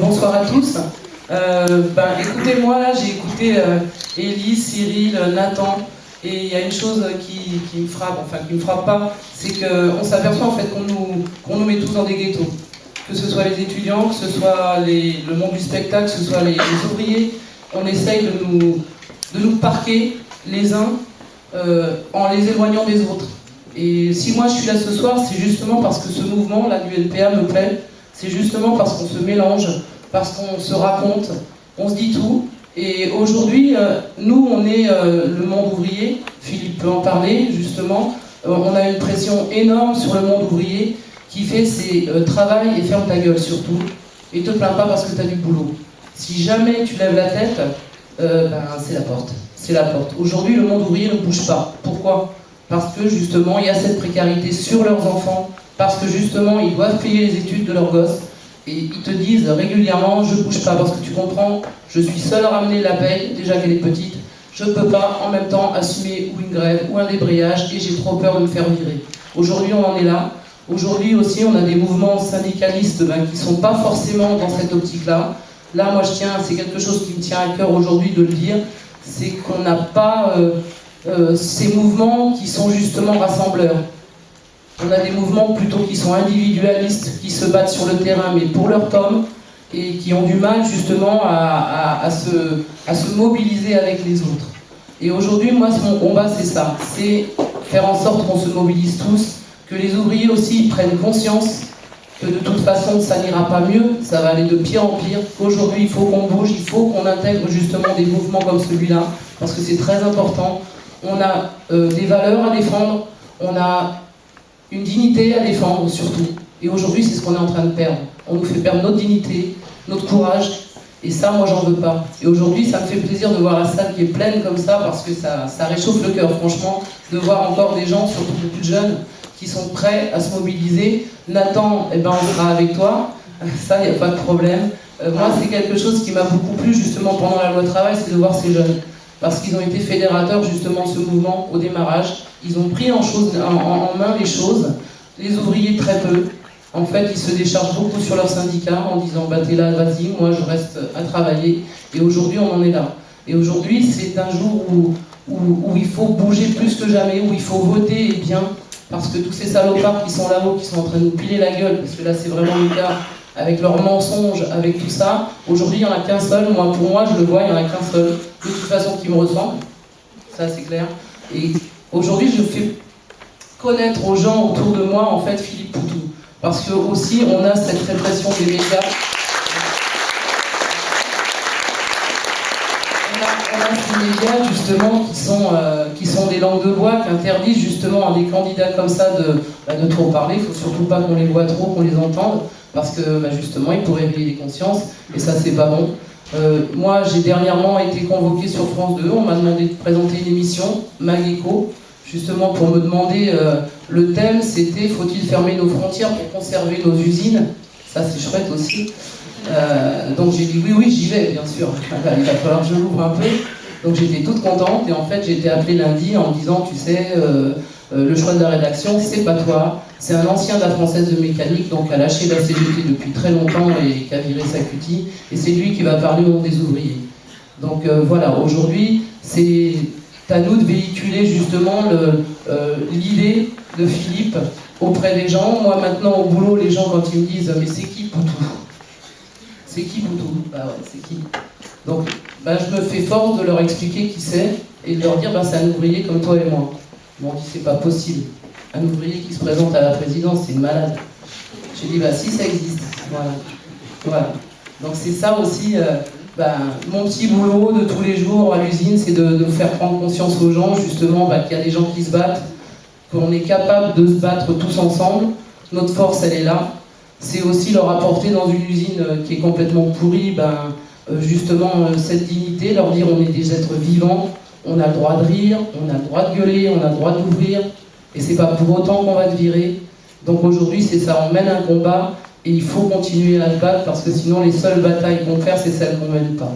Bonsoir à tous. Écoutez-moi, là, j'ai écouté Élie, Cyril, Nathan, et il y a une chose qui me frappe, enfin qui me frappe pas, c'est qu'on s'aperçoit en fait qu'on nous met tous dans des ghettos. Que ce soit les étudiants, que ce soit le monde du spectacle, que ce soit les ouvriers, on essaye de nous parquer les uns en les éloignant des autres. Et si moi je suis là ce soir, c'est justement parce que ce mouvement, là, du NPA me plaît, c'est justement parce qu'on se mélange, parce qu'on se raconte, on se dit tout. Et aujourd'hui, nous, on est le monde ouvrier, Philippe peut en parler, justement, on a une pression énorme sur le monde ouvrier qui fait ses travail et ferme ta gueule surtout, et te plains pas parce que tu as du boulot. Si jamais tu lèves la tête, c'est la porte. C'est la porte. Aujourd'hui, le monde ouvrier ne bouge pas. Pourquoi ? Parce que justement, il y a cette précarité sur leurs enfants, parce que justement, ils doivent payer les études de leurs gosses, et ils te disent régulièrement, je bouge pas, parce que tu comprends, je suis seul à ramener la paye, déjà qu'elle est petite, je peux pas en même temps assumer ou une grève ou un débrayage, et j'ai trop peur de me faire virer. Aujourd'hui, on en est là. Aujourd'hui aussi, on a des mouvements syndicalistes qui sont pas forcément dans cette optique-là. Là, moi, c'est quelque chose qui me tient à cœur aujourd'hui de le dire, c'est qu'on n'a pas ces mouvements qui sont justement rassembleurs. On a des mouvements plutôt qui sont individualistes, qui se battent sur le terrain, mais pour leur tome, et qui ont du mal justement à se mobiliser avec les autres. Et aujourd'hui, moi, mon combat, c'est ça. C'est faire en sorte qu'on se mobilise tous, que les ouvriers aussi prennent conscience que de toute façon, ça n'ira pas mieux, ça va aller de pire en pire. Aujourd'hui, il faut qu'on bouge, il faut qu'on intègre justement des mouvements comme celui-là, parce que c'est très important. On a des valeurs à défendre, on a une dignité à défendre surtout. Et aujourd'hui, c'est ce qu'on est en train de perdre. On nous fait perdre notre dignité, notre courage, et ça, moi, j'en veux pas. Et aujourd'hui, ça me fait plaisir de voir la salle qui est pleine comme ça, parce que ça réchauffe le cœur, franchement, de voir encore des gens, surtout beaucoup de jeunes, qui sont prêts à se mobiliser. Nathan, on sera avec toi, ça, il n'y a pas de problème. Moi, c'est quelque chose qui m'a beaucoup plu, justement, pendant la loi travail, c'est de voir ces jeunes. Parce qu'ils ont été fédérateurs, justement, de ce mouvement au démarrage. Ils ont pris en main les choses, les ouvriers très peu. En fait, ils se déchargent beaucoup sur leur syndicat en disant « t'es là, vas-y, moi je reste à travailler ». Et aujourd'hui, on en est là. Et aujourd'hui, c'est un jour où il faut bouger plus que jamais, où il faut voter et bien, parce que tous ces salopards qui sont là-haut, qui sont en train de nous piler la gueule, parce que là c'est vraiment le cas, avec leurs mensonges, avec tout ça, aujourd'hui il n'y en a qu'un seul, pour moi je le vois, il n'y en a qu'un seul, de toute façon qui me ressemble, ça c'est clair. Et aujourd'hui je fais connaître aux gens autour de moi en fait Philippe Poutou. Parce que aussi on a cette répression des médias. On a ces médias justement qui sont des langues de bois, qui interdisent justement à des candidats comme ça de trop parler. Il ne faut surtout pas qu'on les voit trop, qu'on les entende, parce que justement ils pourraient éveiller les consciences, et ça c'est pas bon. Moi j'ai dernièrement été convoqué sur France 2, on m'a demandé de présenter une émission, Mageco, justement pour me demander, le thème c'était « Faut-il fermer nos frontières pour conserver nos usines ?» Ça c'est chouette aussi. Donc j'ai dit oui, j'y vais bien sûr, il va falloir que je l'ouvre un peu. Donc j'étais toute contente, et en fait j'ai été appelée lundi en me disant « Tu sais, le choix de la rédaction, c'est pas toi, c'est un ancien de la Française de mécanique, donc qui a lâché la CGT depuis très longtemps et qui a viré sa cutie, et c'est lui qui va parler au nom des ouvriers. » Donc voilà, aujourd'hui, c'est à nous de véhiculer justement l'idée de Philippe auprès des gens. Moi maintenant au boulot, les gens quand ils me disent « Mais c'est qui Poutou ?» C'est qui Poutou ? Bah ouais, c'est qui ? Donc je me fais force de leur expliquer qui c'est et de leur dire c'est un ouvrier comme toi et moi. Ils m'ont dit c'est pas possible. Un ouvrier qui se présente à la présidence, c'est une malade. J'ai dit si ça existe. Voilà. Donc c'est ça aussi, mon petit boulot de tous les jours à l'usine, c'est de faire prendre conscience aux gens justement qu'il y a des gens qui se battent, qu'on est capable de se battre tous ensemble. Notre force elle est là. C'est aussi leur apporter dans une usine qui est complètement pourrie, justement cette dignité, leur dire on est des êtres vivants, on a le droit de rire, on a le droit de gueuler, on a le droit d'ouvrir, et c'est pas pour autant qu'on va te virer. Donc aujourd'hui c'est ça, on mène un combat, et il faut continuer à se battre, parce que sinon les seules batailles qu'on fait, c'est celles qu'on mène pas.